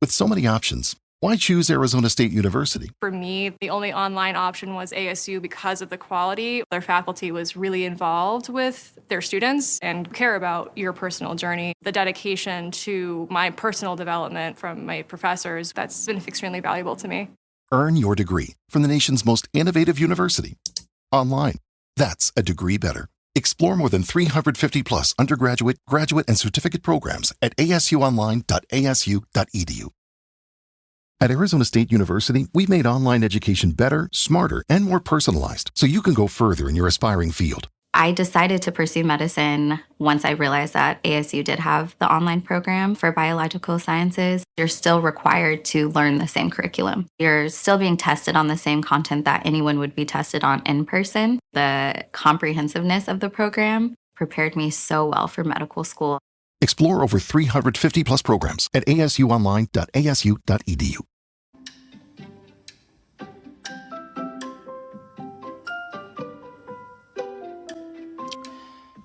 With so many options, why choose Arizona State University? For me, the only online option was ASU because of the quality. Their faculty was really involved with their students and care about your personal journey. The dedication to my personal development from my professors, that's been extremely valuable to me. Earn your degree from the nation's most innovative university. Online. That's a degree better. Explore more than 350 plus undergraduate, graduate, and certificate programs at asuonline.asu.edu. At Arizona State University, we've made online education better, smarter, and more personalized so you can go further in your aspiring field. I decided to pursue medicine once I realized that ASU did have the online program for biological sciences. You're still required to learn the same curriculum. You're still being tested on the same content that anyone would be tested on in person. The comprehensiveness of the program prepared me so well for medical school. Explore over 350 plus programs at asuonline.asu.edu.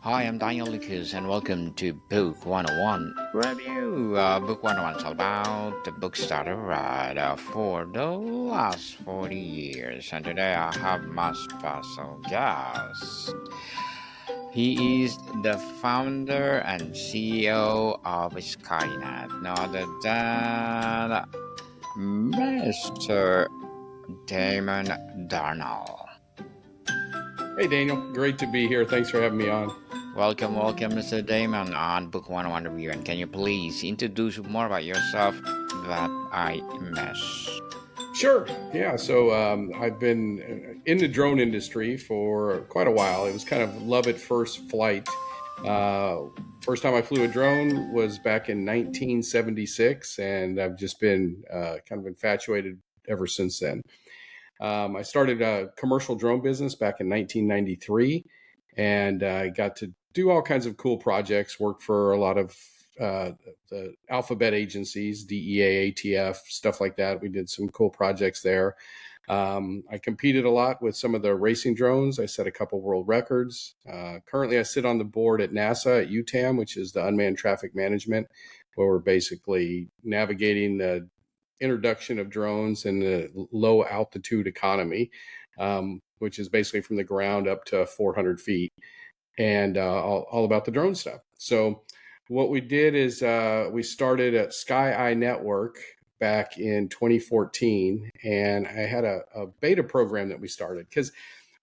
Hi, I'm Daniel Lucas, and welcome to Book 101 Review. Book 101 is all about the book starter ride for the last 40 years. And today I have my special guest. He is the founder and CEO of Skynet, none other than Mr. Damon Darnall. Hey, Daniel. Great to be here. Thanks for having me on. Welcome, Mr. Damon on Book 101 Review. And can you please introduce more about yourself that I missed? Sure. Yeah. So I've been in the drone industry for quite a while. It was kind of love at first flight. First time I flew a drone was back in 1976, and I've just been kind of infatuated ever since then. I started a commercial drone business back in 1993, and I got to do all kinds of cool projects, worked for a lot of the alphabet agencies, DEA, ATF, stuff like that. We did some cool projects there. I competed a lot with some of the racing drones. I set a couple world records. Currently, I sit on the board at NASA at UTAM, which is the unmanned traffic management, where we're basically navigating the introduction of drones in the low altitude economy, which is basically from the ground up to 400 feet, and all about the drone stuff. So what we did is we started at Sky Network back in 2014, and I had a beta program that we started, because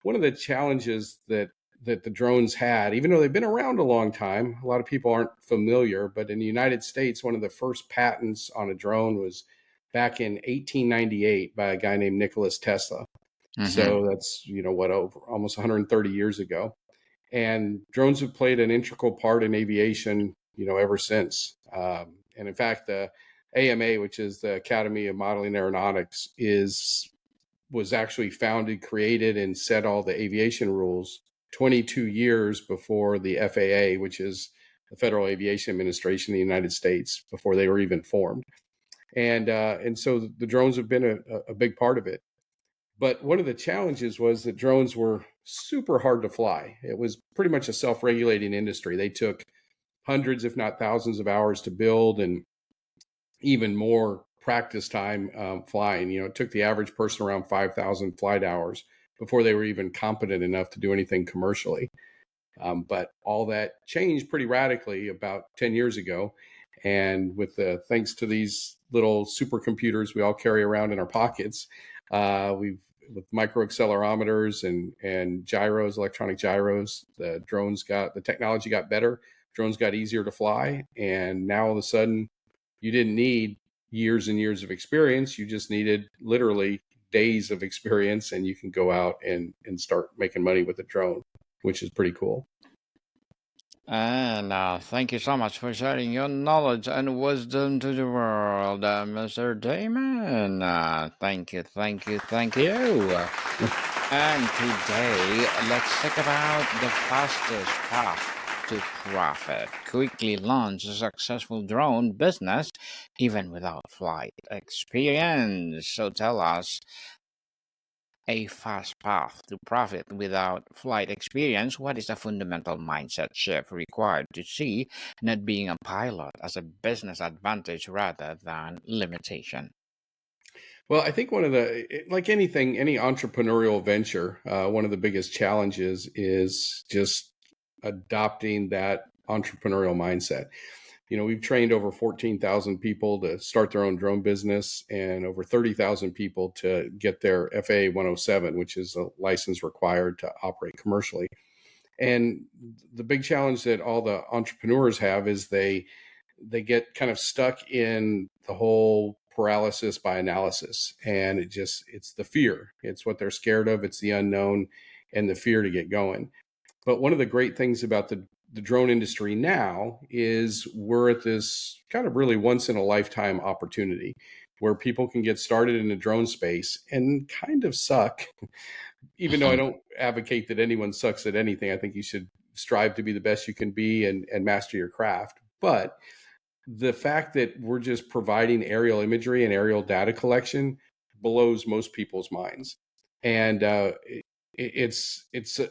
one of the challenges that the drones had, even though they've been around a long time, a lot of people aren't familiar, but in the United States, one of the first patents on a drone was back in 1898 by a guy named Nicholas Tesla. Mm-hmm. So that's, over almost 130 years ago. And drones have played an integral part in aviation, ever since. And in fact, the AMA, which is the Academy of Modeling Aeronautics, was actually founded, created, and set all the aviation rules 22 years before the FAA, which is the Federal Aviation Administration in the United States, before they were even formed. And so the drones have been a big part of it. But one of the challenges was that drones were super hard to fly. It was pretty much a self-regulating industry. They took hundreds, if not thousands of hours to build, and even more practice time flying. It took the average person around 5,000 flight hours before they were even competent enough to do anything commercially. But all that changed pretty radically about 10 years ago. And with thanks to these little supercomputers we all carry around in our pockets, with micro accelerometers and gyros, electronic gyros, the technology got better. Drones got easier to fly. And now all of a sudden, you didn't need years and years of experience. You just needed literally days of experience, and you can go out and start making money with a drone, which is pretty cool. And thank you so much for sharing your knowledge and wisdom to the world, Mr. Damon. Thank you. And today, let's talk about the fastest path to profit. Quickly launch a successful drone business, even without flight experience. So tell us, a fast path to profit without flight experience, what is the fundamental mindset shift required to see not being a pilot as a business advantage rather than limitation? Well, I think like anything, any entrepreneurial venture, one of the biggest challenges is just adopting that entrepreneurial mindset. We've trained over 14,000 people to start their own drone business and over 30,000 people to get their FAA 107, which is a license required to operate commercially. And the big challenge that all the entrepreneurs have is they get kind of stuck in the whole paralysis by analysis, and it's the fear. It's what they're scared of. It's the unknown and the fear to get going. But one of the great things about the drone industry now is we're at this kind of really once in a lifetime opportunity where people can get started in the drone space and kind of suck. Even though I don't advocate that anyone sucks at anything, I think you should strive to be the best you can be and master your craft. But the fact that we're just providing aerial imagery and aerial data collection blows most people's minds. And it's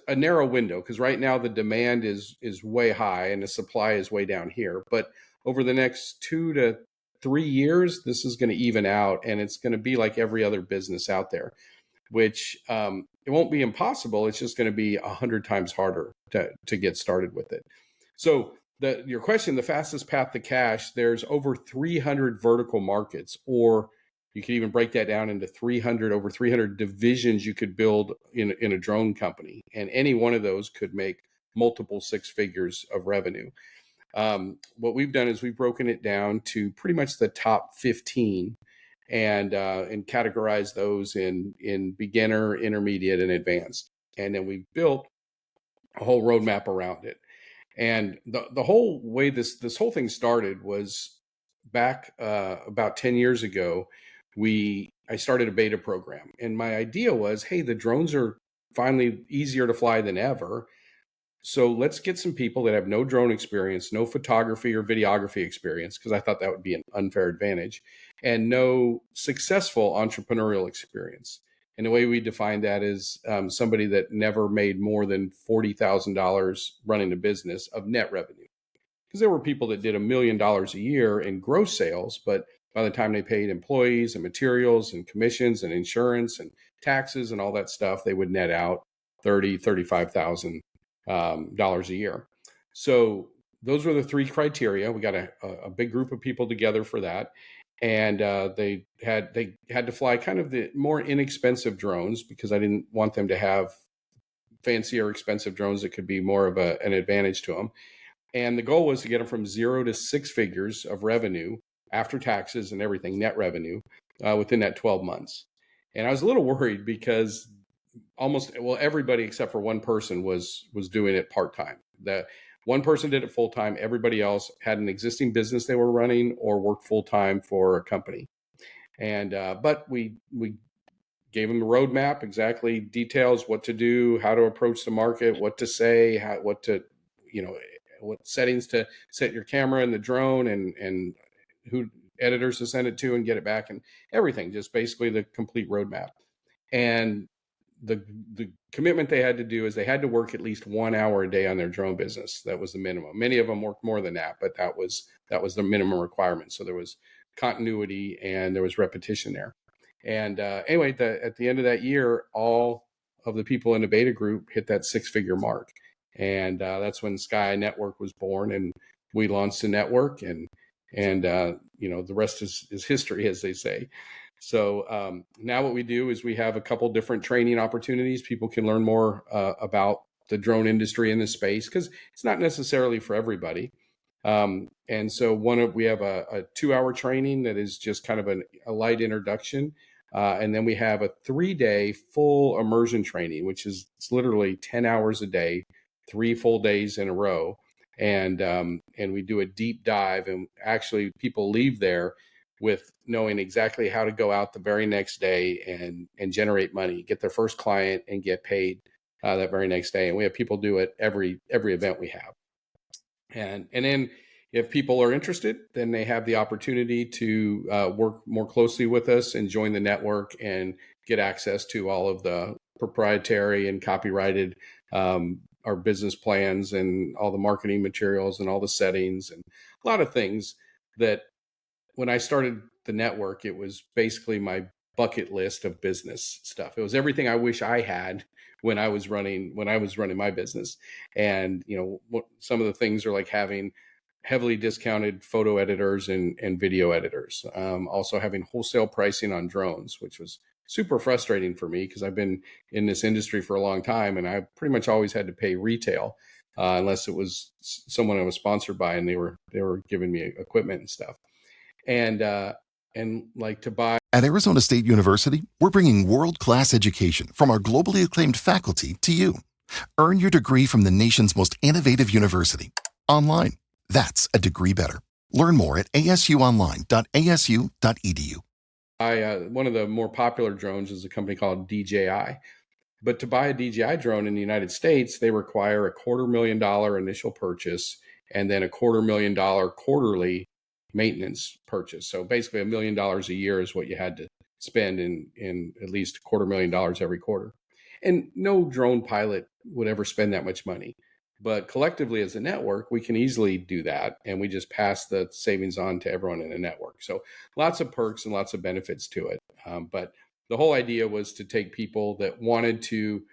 a narrow window because right now the demand is way high and the supply is way down here. But over the next 2 to 3 years, this is going to even out, and it's going to be like every other business out there, which it won't be impossible. It's just going to be 100 times harder to get started with it. So your question, the fastest path to cash, there's over 300 vertical markets, or you could even break that down into over 300 divisions you could build in a drone company. And any one of those could make multiple six figures of revenue. What we've done is we've broken it down to pretty much the top 15 and categorize those in beginner, intermediate, and advanced. And then we've built a whole roadmap around it. And the whole way this whole thing started was back about 10 years ago. I started a beta program, and my idea was, hey, the drones are finally easier to fly than ever. So let's get some people that have no drone experience, no photography or videography experience, because I thought that would be an unfair advantage, and no successful entrepreneurial experience. And the way we define that is somebody that never made more than $40,000 running a business of net revenue. Because there were people that did $1 million a year in gross sales, but by the time they paid employees and materials and commissions and insurance and taxes and all that stuff, they would net out $35,000 a year. So those were the three criteria. We got a big group of people together for that. And they had to fly kind of the more inexpensive drones because I didn't want them to have fancier, expensive drones that could be more of an advantage to them. And the goal was to get them from 0 to 6 figures of revenue after taxes and everything, net revenue, within that 12 months. And I was a little worried because everybody except for one person was doing it part-time. The one person did it full-time. Everybody else had an existing business they were running or worked full-time for a company. And but we gave them a roadmap, exactly details, what to do, how to approach the market, what to say, what settings to set your camera in the drone, and who editors to send it to and get it back, and everything, just basically the complete roadmap. And the commitment they had to do is they had to work at least 1 hour a day on their drone business. That was the minimum. Many of them worked more than that, but that was the minimum requirement. So there was continuity and there was repetition there. And anyway, at the end of that year, all of the people in the beta group hit that 6-figure mark. And that's when Sky Network was born, and we launched the network, and the rest is history, as they say. So now what we do is we have a couple different training opportunities. People can learn more about the drone industry in this space because it's not necessarily for everybody. And so we have a 2-hour training that is just kind of a light introduction. And then we have a 3-day full immersion training, which is literally 10 hours a day, 3 full days in a row. And we do a deep dive, and actually people leave there with knowing exactly how to go out the very next day and generate money, get their first client and get paid that very next day. And we have people do it every event we have. And then, if people are interested, then they have the opportunity to work more closely with us and join the network and get access to all of the proprietary and copyrighted our business plans and all the marketing materials and all the settings and a lot of things that when I started the network, it was basically my bucket list of business stuff. It was everything I wish I had when I was running my business. And some of the things are like having heavily discounted photo editors and video editors. Also having wholesale pricing on drones, which was super frustrating for me because I've been in this industry for a long time and I pretty much always had to pay retail unless it was someone I was sponsored by and they were giving me equipment and stuff. And like to buy. At Arizona State University, we're bringing world-class education from our globally acclaimed faculty to you. Earn your degree from the nation's most innovative university. Online. That's a degree better. Learn more at asuonline.asu.edu. One of the more popular drones is a company called DJI. But to buy a DJI drone in the United States, they require a $250,000 initial purchase and then a $250,000 quarterly maintenance purchase. So basically $1 million a year is what you had to spend in at least $250,000 every quarter. And no drone pilot would ever spend that much money. But collectively as a network, we can easily do that. And we just pass the savings on to everyone in the network. So lots of perks and lots of benefits to it. But the whole idea was to take people that wanted to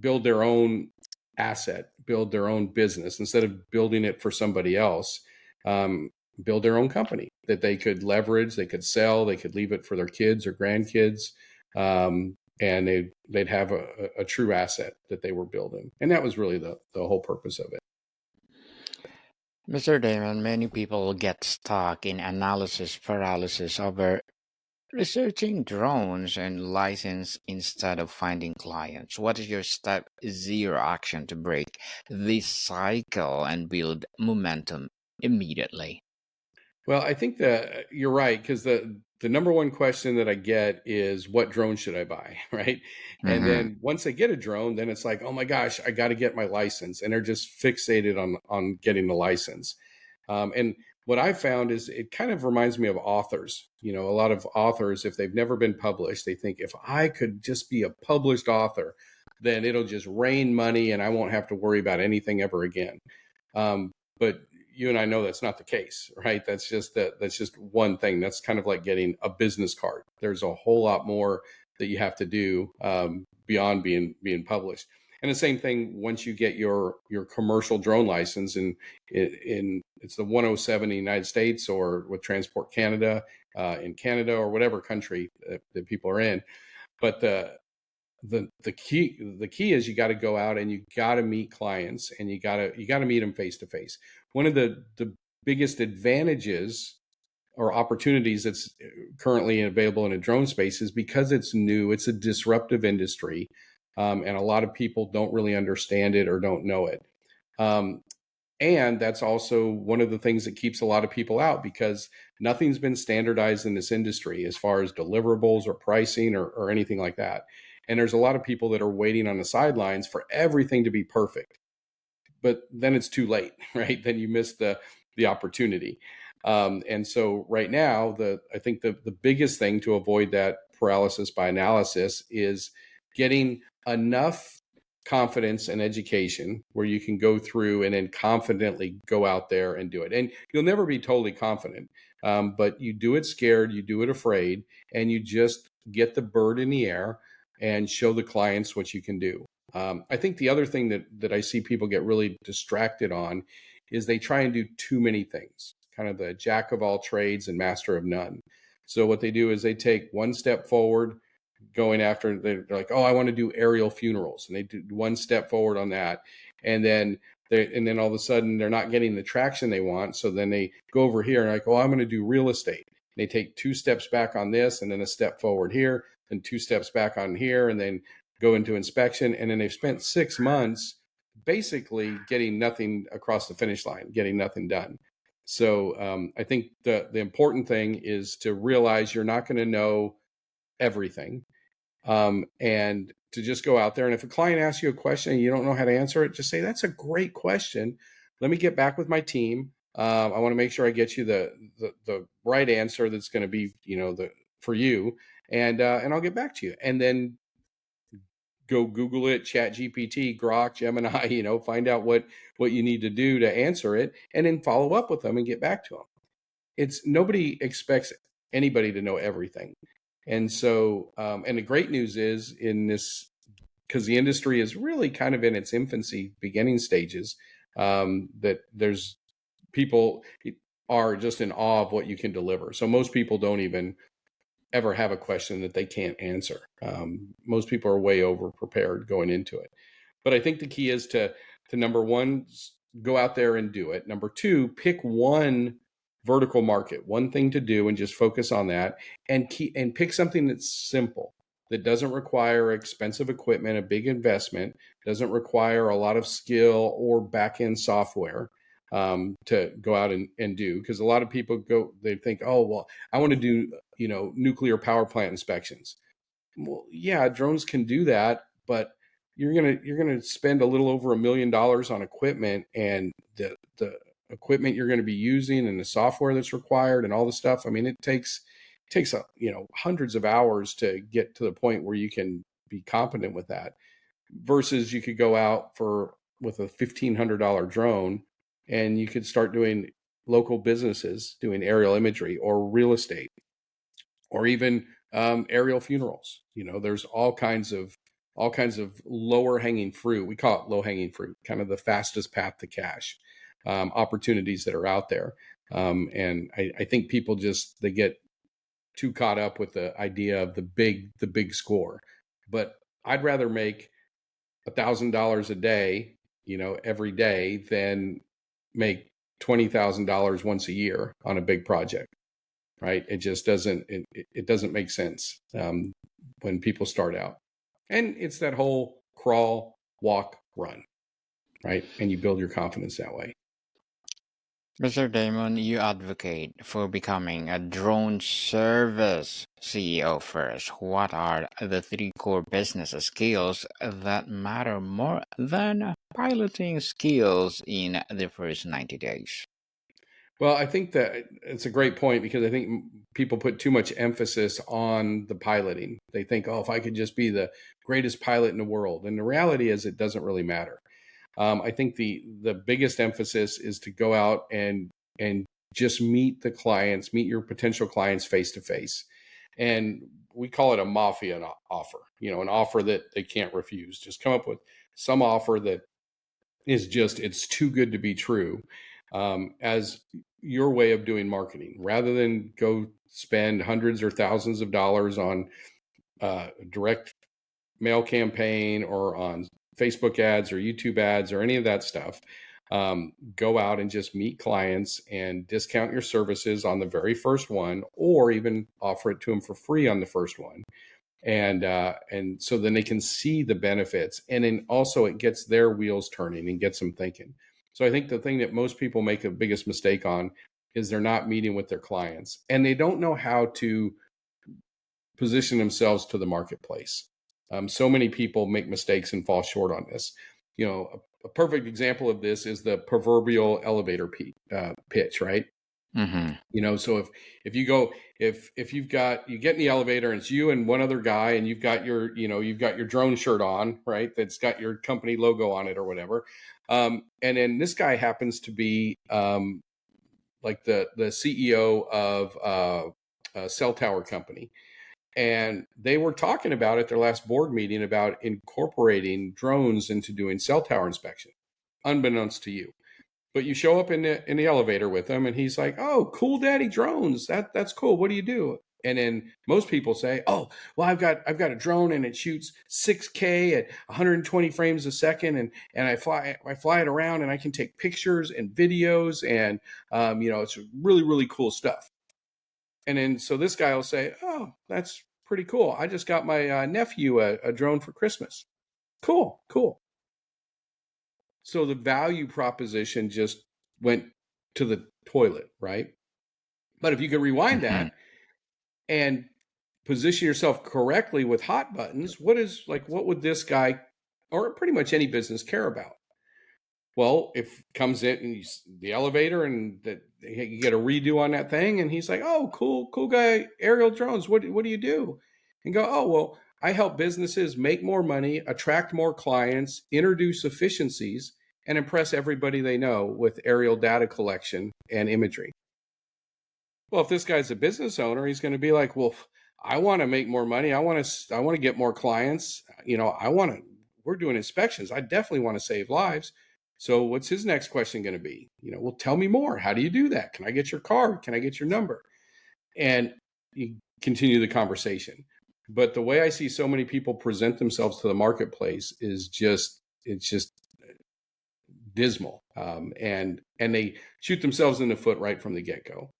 build their own asset, build their own business, instead of building it for somebody else, build their own company that they could leverage, they could sell, they could leave it for their kids or grandkids. And they'd have a true asset that they were building. And that was really the whole purpose of it. Mr. Damon, many people get stuck in analysis paralysis over researching drones and license instead of finding clients. What is your step zero action to break this cycle and build momentum immediately? Well, I think that you're right, because the number one question that I get is what drone should I buy, right? And Mm-hmm. then once I get a drone, then it's like, oh my gosh, I got to get my license, and they're just fixated on getting the license. And what I found is it kind of reminds me of authors. A lot of authors, if they've never been published, they think if I could just be a published author, then it'll just rain money and I won't have to worry about anything ever again. But you and I know that's not the case, right? That's just one thing. That's kind of like getting a business card. There's a whole lot more that you have to do beyond being published. And the same thing once you get your commercial drone license in it's the 107 in the United States or with Transport Canada in Canada or whatever country that people are in. But the key is you got to go out and you got to meet clients and you got to meet them face to face. One of the biggest advantages or opportunities that's currently available in a drone space is because it's new, it's a disruptive industry, and a lot of people don't really understand it or don't know it. And that's also one of the things that keeps a lot of people out because nothing's been standardized in this industry as far as deliverables or pricing or anything like that. And there's a lot of people that are waiting on the sidelines for everything to be perfect. But then it's too late, right? Then you miss the opportunity. And so right now, I think the biggest thing to avoid that paralysis by analysis is getting enough confidence and education where you can go through and then confidently go out there and do it. And you'll never be totally confident, but you do it scared, you do it afraid, and you just get the bird in the air and show the clients what you can do. I think the other thing that I see people get really distracted on is they try and do too many things, kind of the jack of all trades and master of none. So what they do is they take one step forward, going after, they're like, oh, I want to do aerial funerals. And they do one step forward on that. And then all of a sudden they're not getting the traction they want. So then they go over here and like, oh, I'm going to do real estate. And they take 2 steps back on this and then a step forward here and 2 steps back on here and then go into inspection. And then they've spent 6 months basically getting nothing across the finish line, getting nothing done. So I think the important thing is to realize you're not going to know everything. And to just go out there. And if a client asks you a question and you don't know how to answer it, just say, that's a great question. Let me get back with my team. I want to make sure I get you the right answer that's going to be, for you, and I'll get back to you. And then go Google it, Chat GPT, Grok, Gemini, find out what you need to do to answer it, and then follow up with them and get back to them. It's nobody expects anybody to know everything. And so, and the great news is in this, because the industry is really kind of in its infancy, beginning stages, that there's people are just in awe of what you can deliver. So most people don't even ever have a question that they can't answer. Most people are way over prepared going into it. But I think the key is to number one, go out there and do it. Number two, pick one vertical market, one thing to do, and just focus on that, and pick something that's simple, that doesn't require expensive equipment, a big investment, doesn't require a lot of skill or back-end software to go out and do. Because a lot of people they think, oh, well, I want to do, nuclear power plant inspections. Well, yeah, drones can do that, but you're gonna spend a little over $1 million on equipment, and the equipment you're going to be using and the software that's required and all the stuff. I mean, it takes hundreds of hours to get to the point where you can be competent with that. Versus you could go out with a $1,500 drone, and you could start doing local businesses, doing aerial imagery or real estate, or even aerial funerals. There's all kinds of lower hanging fruit. We call it low hanging fruit, kind of the fastest path to cash opportunities that are out there. And I think people they get too caught up with the idea of the big score. But I'd rather make $1,000 a day, every day, than make $20,000 once a year on a big project. Right? It just doesn't. It doesn't make sense when people start out. And it's that whole crawl, walk, run, right? And you build your confidence that way. Mr. Damon, you advocate for becoming a drone service CEO first. What are the 3 core business skills that matter more than piloting skills in the first 90 days? Well, I think that it's a great point, because I think people put too much emphasis on the piloting. They think, oh, if I could just be the greatest pilot in the world. And the reality is it doesn't really matter. I think the biggest emphasis is to go out and just meet your potential clients face to face. And we call it a mafia offer, an offer that they can't refuse. Just come up with some offer that is it's too good to be true, as your way of doing marketing, rather than go spend hundreds or thousands of dollars on a direct mail campaign or on Facebook ads or YouTube ads or any of that stuff. Go out and just meet clients and discount your services on the very first one, or even offer it to them for free on the first one. And so then they can see the benefits, and then also it gets their wheels turning and gets them thinking. So I think the thing that most people make the biggest mistake on is they're not meeting with their clients, and they don't know how to position themselves to the marketplace. So many people make mistakes and fall short on this. A perfect example of this is the proverbial elevator pitch, right? Mm-hmm. So if you get in the elevator and it's you and one other guy, and you've got your drone shirt on, right? That's got your company logo on it or whatever. And then this guy happens to be like the CEO of a cell tower company. And they were talking about at their last board meeting about incorporating drones into doing cell tower inspection, unbeknownst to you. But you show up in the elevator with him, and he's like, "Oh, cool, daddy, drones. That's cool. What do you do?" And then most people say, "Oh, well, I've got a drone, and it shoots 6K at 120 frames a second, and I fly it around, and I can take pictures and videos, and it's really, really cool stuff." And then so this guy will say, "Oh, that's pretty cool. I just got my nephew a drone for Christmas." Cool. So the value proposition just went to the toilet, right? But if you could rewind Mm-hmm. that and position yourself correctly with hot buttons, what would this guy, or pretty much any business, care about? Well, if comes in and the elevator and that you get a redo on that thing, and he's like, "Oh, cool guy, aerial drones. What do you do?" And go, "Oh, well, I help businesses make more money, attract more clients, introduce efficiencies, and impress everybody they know with aerial data collection and imagery." Well, if this guy's a business owner, he's going to be like, "Well, I want to make more money. I want to get more clients. We're doing inspections. I definitely want to save lives." So what's his next question going to be? Well, tell me more. How do you do that? Can I get your card? Can I get your number? And you continue the conversation. But the way I see so many people present themselves to the marketplace is it's just dismal. And they shoot themselves in the foot right from the get-go.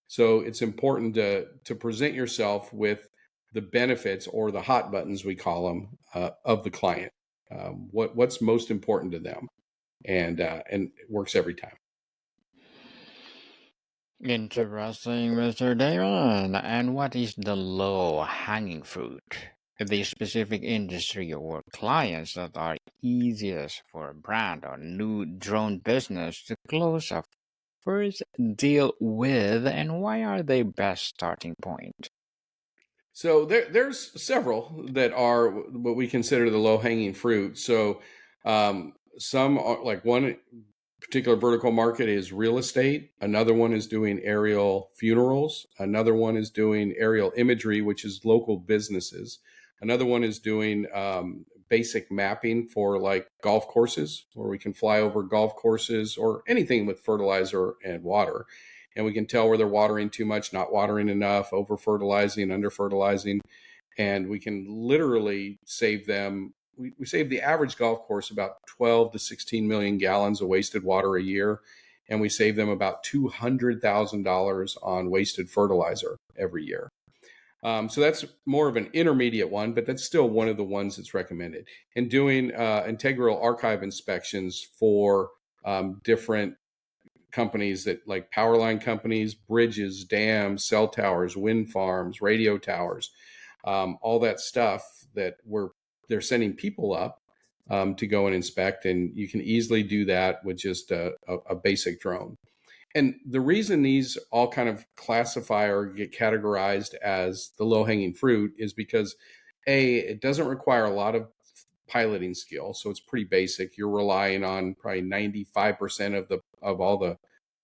So it's important to present yourself with the benefits, or the hot buttons we call them, of the client. What's most important to them, and it works every time. Interesting, Mr. Damon. And what is the low-hanging fruit? The specific industry or clients that are easiest for a brand or new drone business to close a first deal with, and why are they best starting point? So there's several that are what we consider the low-hanging fruit. So some are, like, one particular vertical market is real estate. Another one is doing aerial funerals. Another one is doing aerial imagery, which is local businesses. Another one is doing basic mapping for, like, golf courses, where we can fly over golf courses or anything with fertilizer and water. And we can tell where they're watering too much, not watering enough, over fertilizing, under fertilizing. And we can literally save them. We save the average golf course about 12 to 16 million gallons of wasted water a year. And we save them about $200,000 on wasted fertilizer every year. So that's more of an intermediate one, but that's still one of the ones that's recommended. And doing integral archive inspections for different companies, that, like, power line companies, bridges, dams, cell towers, wind farms, radio towers, all that stuff that they're sending people up to go and inspect, and you can easily do that with just a basic drone. And the reason these all kind of classify or get categorized as the low-hanging fruit is because, it doesn't require a lot of piloting skill, so it's pretty basic. You're relying on probably 95% of all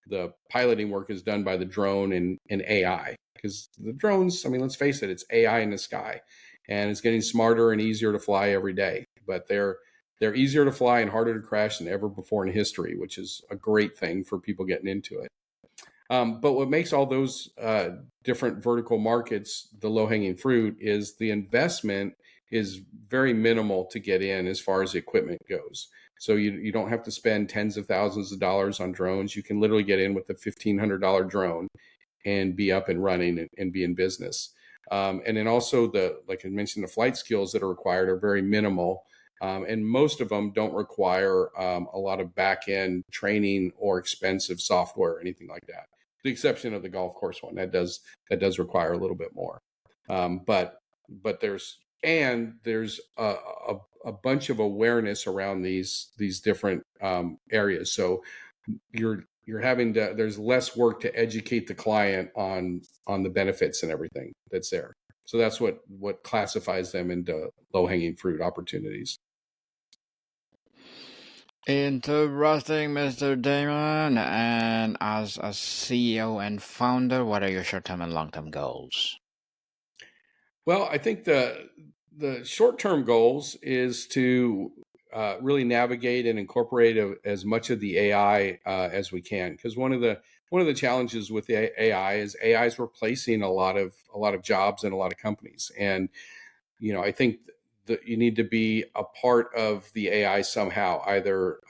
the piloting work is done by the drone and AI, because the drones, I mean, let's face it, it's AI in the sky, and it's getting smarter and easier to fly every day. But they're easier to fly and harder to crash than ever before in history, which is a great thing for people getting into it. But what makes all those different vertical markets the low-hanging fruit is the investment is very minimal to get in as far as equipment goes. So you don't have to spend tens of thousands of dollars on drones. You can literally get in with a $1,500 drone and be up and running and be in business. And then also, like I mentioned, the flight skills that are required are very minimal. And most of them don't require a lot of back-end training or expensive software or anything like that. The exception of the golf course one, that does require a little bit more. But there's a bunch of awareness around these different areas. So you're having to, there's less work to educate the client on the benefits and everything that's there. So that's what classifies them into low-hanging fruit opportunities. Interesting, Mr. Damon. And as a CEO and founder, what are your short-term and long-term goals? Well, I think the short-term goals is to really navigate and incorporate as much of the AI as we can, because one of the challenges with the AI is replacing a lot of jobs in a lot of companies, and I think that you need to be a part of the AI somehow, either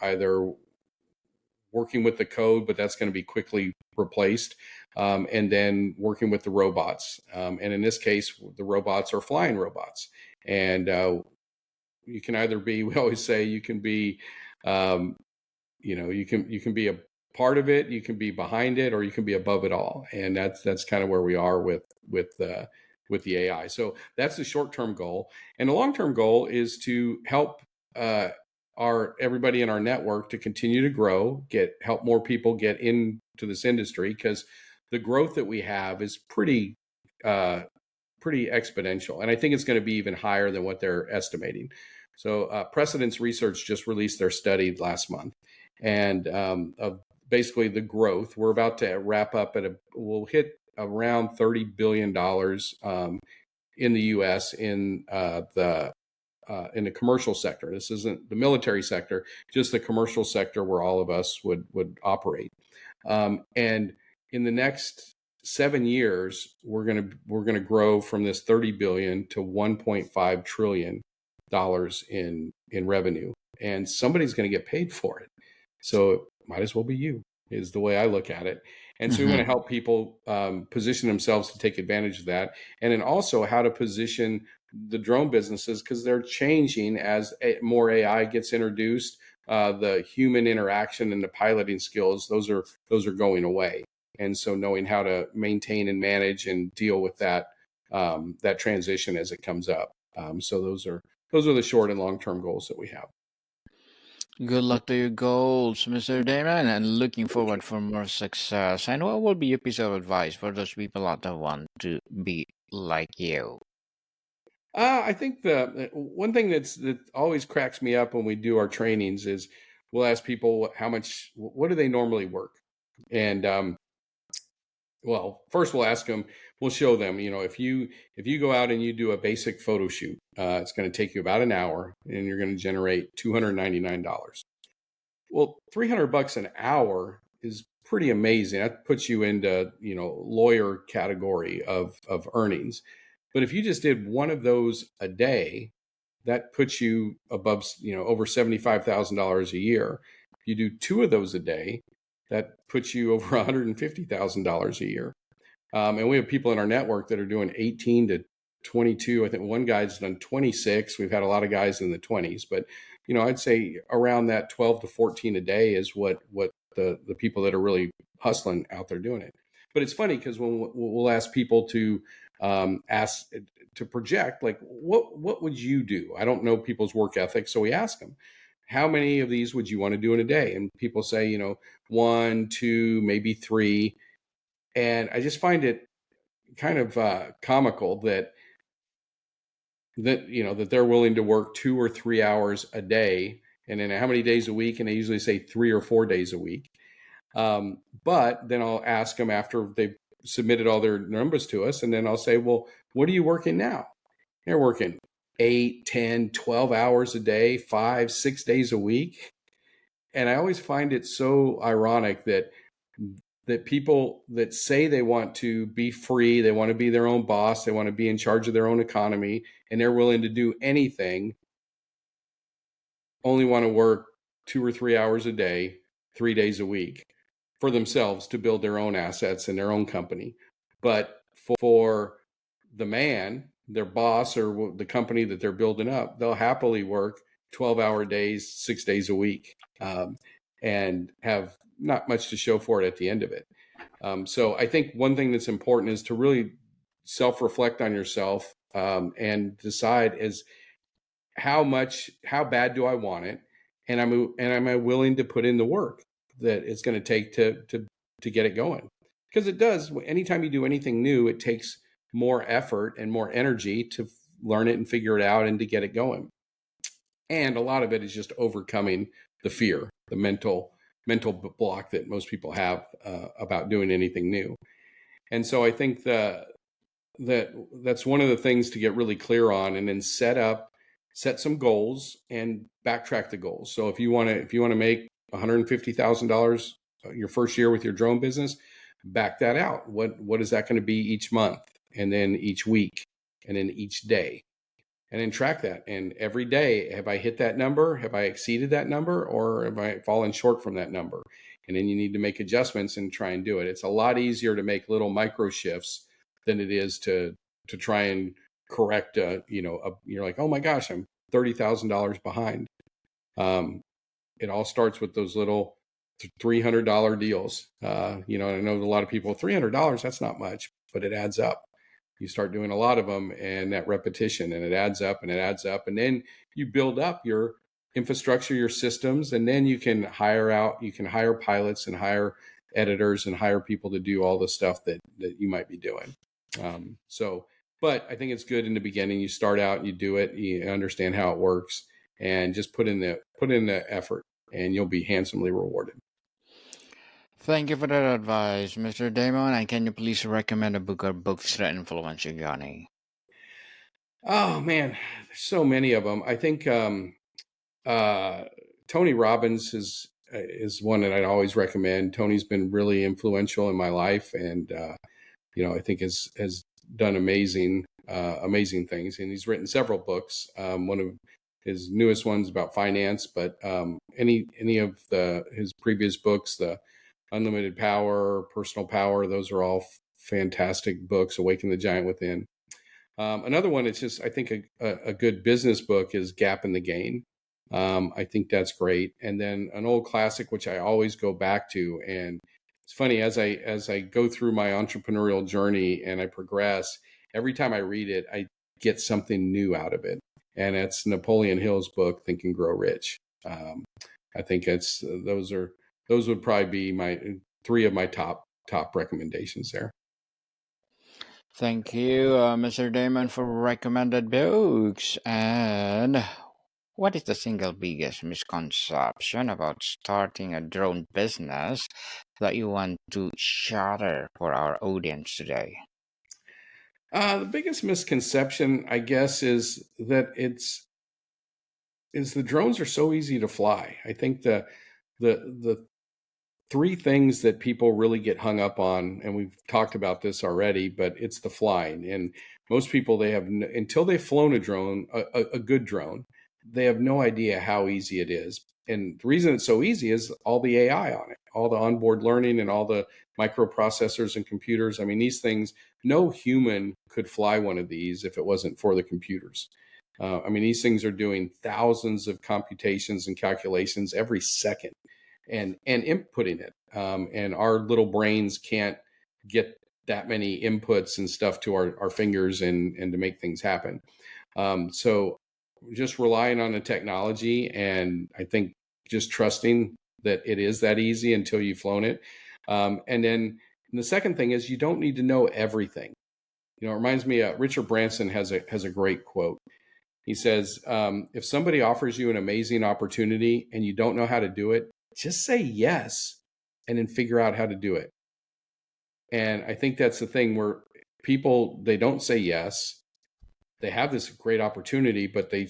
working with the code, but that's going to be quickly replaced, and then working with the robots. And in this case, the robots are flying robots. And you can either be, we always say, you can be, you can be a part of it, you can be behind it, or you can be above it all. And that's kind of where we are with the AI. So that's the short-term goal. And the long-term goal is to help everybody in our network to continue to grow, help more people get into this industry, because the growth that we have is pretty exponential, and I think it's going to be even higher than what they're estimating. So Precedence Research just released their study last month, and of basically the growth. We're about to wrap up we'll hit around $30 billion in the U.S. in the commercial sector. This isn't the military sector, just the commercial sector where all of us would operate. And in the next 7 years, we're gonna grow from this 30 billion to 1.5 trillion dollars in revenue, and somebody's going to get paid for it. So it might as well be you, is the way I look at it. And so we want to help people position themselves to take advantage of that, and then also how to position the drone businesses, because they're changing as more AI gets introduced. The human interaction and the piloting skills, those are going away. And so knowing how to maintain and manage and deal with that transition as it comes up. So those are the short and long-term goals that we have. Good luck to your goals, Mr. Damon, and looking forward for more success. And what will be your piece of advice for those people out there who want to be like you? I think the one thing that always cracks me up when we do our trainings is we'll ask people what do they normally work? And well, first we'll show them, if you go out and you do a basic photo shoot, it's going to take you about an hour and you're going to generate $299. Well, $300 an hour is pretty amazing. That puts you into, lawyer category of earnings. But if you just did one of those a day, that puts you above, over $75,000 a year. If you do two of those a day, that puts you over $150,000 a year. And we have people in our network that are doing 18 to 22. I think one guy's done 26. We've had a lot of guys in the 20s, but I'd say around that 12 to 14 a day is what the people that are really hustling out there doing it. But it's funny because when we'll ask people to project, like, what would you do? I don't know people's work ethic, so we ask them, how many of these would you want to do in a day? And people say, 1, 2, maybe 3. And I just find it kind of comical that they're willing to work 2 or 3 hours a day, and then how many days a week? And they usually say 3 or 4 days a week. But then I'll ask them after they've submitted all their numbers to us, and then I'll say, well, what are you working now? They're working 8, 10, 12 hours a day, 5, 6 days a week. And I always find it so ironic that people that say they want to be free, they want to be their own boss, they want to be in charge of their own economy, and they're willing to do anything, only want to work 2 or 3 hours a day, 3 days a week for themselves to build their own assets and their own company. But for the man, their boss, or the company that they're building up, they'll happily work 12-hour days, 6 days a week, and have not much to show for it at the end of it. So I think one thing that's important is to really self-reflect on yourself and decide is how bad do I want it, and am I willing to put in the work that it's going to take to get it going? Because it does. Anytime you do anything new, it takes more effort and more energy to learn it and figure it out and to get it going. And a lot of it is just overcoming the fear, the mental block that most people have about doing anything new. And so I think that's one of the things to get really clear on, and then set some goals and backtrack the goals. So if you want to make $150,000 your first year with your drone business, back that out. What is that going to be each month, and then each week, and then each day? And then track that. And every day, have I hit that number? Have I exceeded that number? Or have I fallen short from that number? And then you need to make adjustments and try and do it. It's a lot easier to make little micro shifts than it is to try and correct you're like, oh my gosh, I'm $30,000 behind. It all starts with those little $300 deals. I know a lot of people, $300, that's not much, but it adds up. You start doing a lot of them, and that repetition, and it adds up and it adds up. And then you build up your infrastructure, your systems, and then you can hire pilots and hire editors and hire people to do all the stuff that you might be doing. But I think it's good in the beginning. You start out and you do it, you understand how it works, and just put in the effort, and you'll be handsomely rewarded. Thank you for that advice, Mr. Damon. And can you please recommend a book or books that influence you, Johnny? Oh man, there's so many of them. I think Tony Robbins is one that I'd always recommend. Tony's been really influential in my life, and I think has done amazing things. And he's written several books. One of his newest ones about finance, but any of his previous books, the Unlimited Power, Personal Power, those are all fantastic books. Awaken the Giant Within. Another one, it's just, I think a good business book is Gap in the Gain. I think that's great. And then an old classic, which I always go back to, and it's funny, as I go through my entrepreneurial journey and I progress, every time I read it, I get something new out of it. And it's Napoleon Hill's book, Think and Grow Rich. I think those would probably be my three of my top recommendations there. Thank you, Mr. Damon, for recommended books. And what is the single biggest misconception about starting a drone business that you want to shatter for our audience today? The biggest misconception, I guess, is that the drones are so easy to fly. I think the three things that people really get hung up on, and we've talked about this already, but it's the flying. And most people, until they've flown a drone, a good drone, they have no idea how easy it is. And the reason it's so easy is all the AI on it, all the onboard learning and all the microprocessors and computers. I mean, these things, no human could fly one of these if it wasn't for the computers. These things are doing thousands of computations and calculations every second and inputting it. And our little brains can't get that many inputs and stuff to our fingers and to make things happen. So just relying on the technology, and I think just trusting that it is that easy until you've flown it. And then the second thing is you don't need to know everything. It reminds me, Richard Branson has a great quote. He says, if somebody offers you an amazing opportunity and you don't know how to do it, just say yes and then figure out how to do it. And I think that's the thing where people, they don't say yes. They have this great opportunity, but they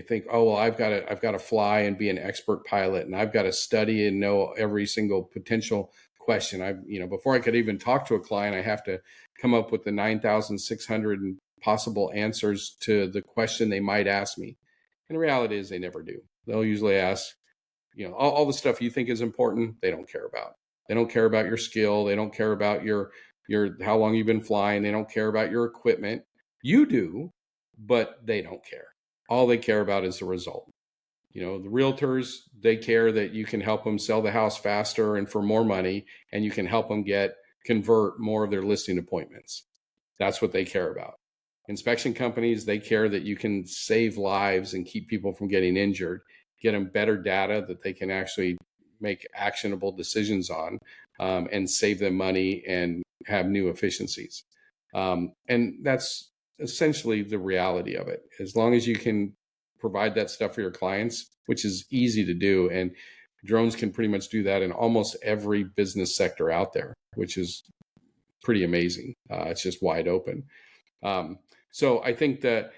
think, oh, well, I've got to fly and be an expert pilot, and I've got to study and know every single potential question. Before I could even talk to a client, I have to come up with the 9,600 possible answers to the question they might ask me. And the reality is they never do. They'll usually ask, all the stuff you think is important, they don't care about. They don't care about your skill. They don't care about your how long you've been flying. They don't care about your equipment. You do, but they don't care. All they care about is the result. The realtors, they care that you can help them sell the house faster and for more money, and you can help them convert more of their listing appointments. That's what they care about. Inspection companies, they care that you can save lives and keep people from getting injured, get them better data that they can actually make actionable decisions on, and save them money and have new efficiencies. And that's essentially the reality of it. As long as you can provide that stuff for your clients, which is easy to do, and drones can pretty much do that in almost every business sector out there, which is pretty amazing. It's just wide open. So I think that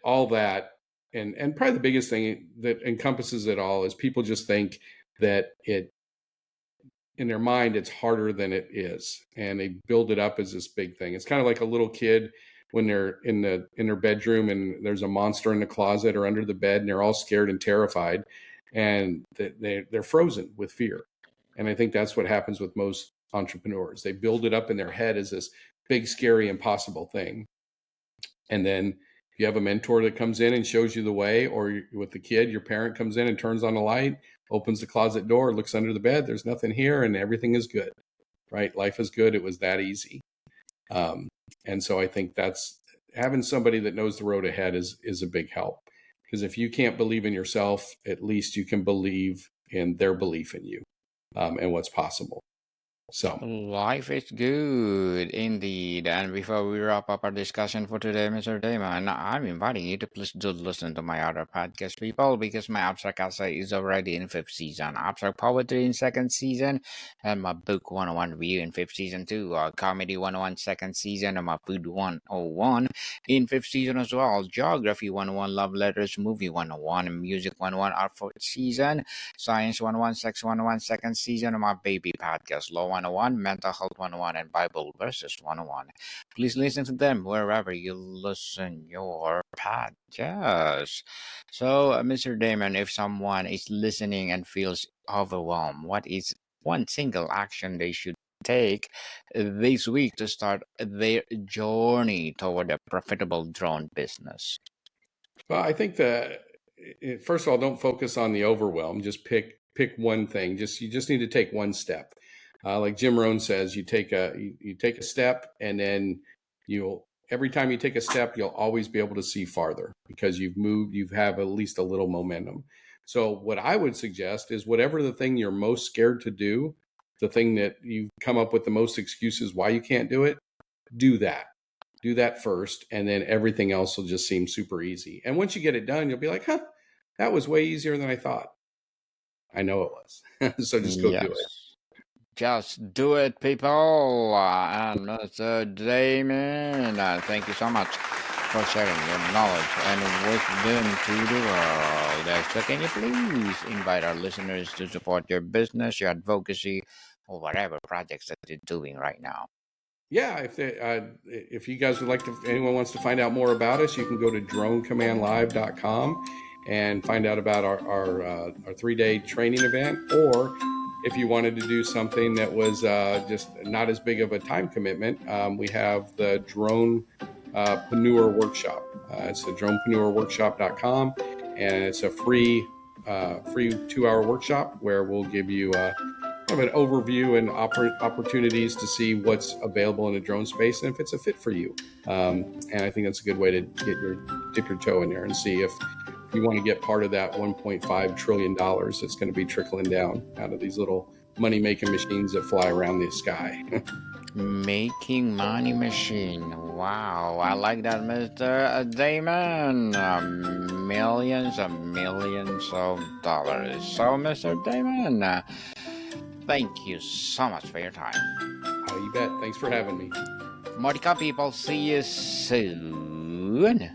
all that, and probably the biggest thing that encompasses it all is people just think that in their mind, it's harder than it is. And they build it up as this big thing. It's kind of like a little kid when they're in their bedroom and there's a monster in the closet or under the bed, and they're all scared and terrified, and they're frozen with fear. And I think that's what happens with most entrepreneurs. They build it up in their head as this big, scary, impossible thing. And then you have a mentor that comes in and shows you the way, or with the kid, your parent comes in and turns on the light, opens the closet door, looks under the bed, there's nothing here, and everything is good, right? Life is good. It was that easy. And so I think that's having somebody that knows the road ahead is a big help. Because if you can't believe in yourself, at least you can believe in their belief in you, and what's possible. So Life is good indeed. And before we wrap up our discussion for today, Mr. Damon, I'm inviting you to please do listen to my other podcast, people, because my Abstract Essay is already in 5th season, Abstract Poetry in 2nd season, and my Book 101 Review in 5th season too, Comedy 101 2nd season, and my Food 101 in 5th season as well, Geography 101, Love Letters, Movie 101, and Music 101 are 4th season, Science 101, Sex 101 2nd season, and my baby podcast, Law 101, Mental Health 101, and Bible Verses 101. Please listen to them wherever you listen your podcasts. So, Mr. Damon, if someone is listening and feels overwhelmed, what is one single action they should take this week to start their journey toward a profitable drone business? well, I think that first of all, don't focus on the overwhelm. Just pick one thing. You just need to take one step. Like Jim Rohn says, you take a step, and then every time you take a step, you'll always be able to see farther because you have at least a little momentum. So what I would suggest is whatever the thing you're most scared to do, the thing that you come up with the most excuses why you can't do it, do that. Do that first, and then everything else will just seem super easy. And once you get it done, you'll be like, huh, that was way easier than I thought. I know it was. So just go do it. Yes. Just do it, people. And Mr. Damon, thank you so much for sharing your knowledge and wisdom to the world. So can you please invite our listeners to support your business, your advocacy, or whatever projects that you're doing right now? Yeah, if you guys would like to, anyone wants to find out more about us, you can go to dronecommandlive.com and find out about our 3-day training event. Or if you wanted to do something that was just not as big of a time commitment, we have the Dronepreneur Workshop. It's the dronepreneurworkshop.com, and it's a free 2-hour workshop where we'll give you kind of an overview and opportunities to see what's available in the drone space and if it's a fit for you. And I think that's a good way to dip your toe in there and see if you want to get part of that $1.5 trillion that's going to be trickling down out of these little money-making machines that fly around the sky. Making money machine. Wow, I like that, Mr. Damon. Millions and millions of dollars. So, Mr. Damon, thank you so much for your time. You bet. Thanks for having me. Mordika people, see you soon.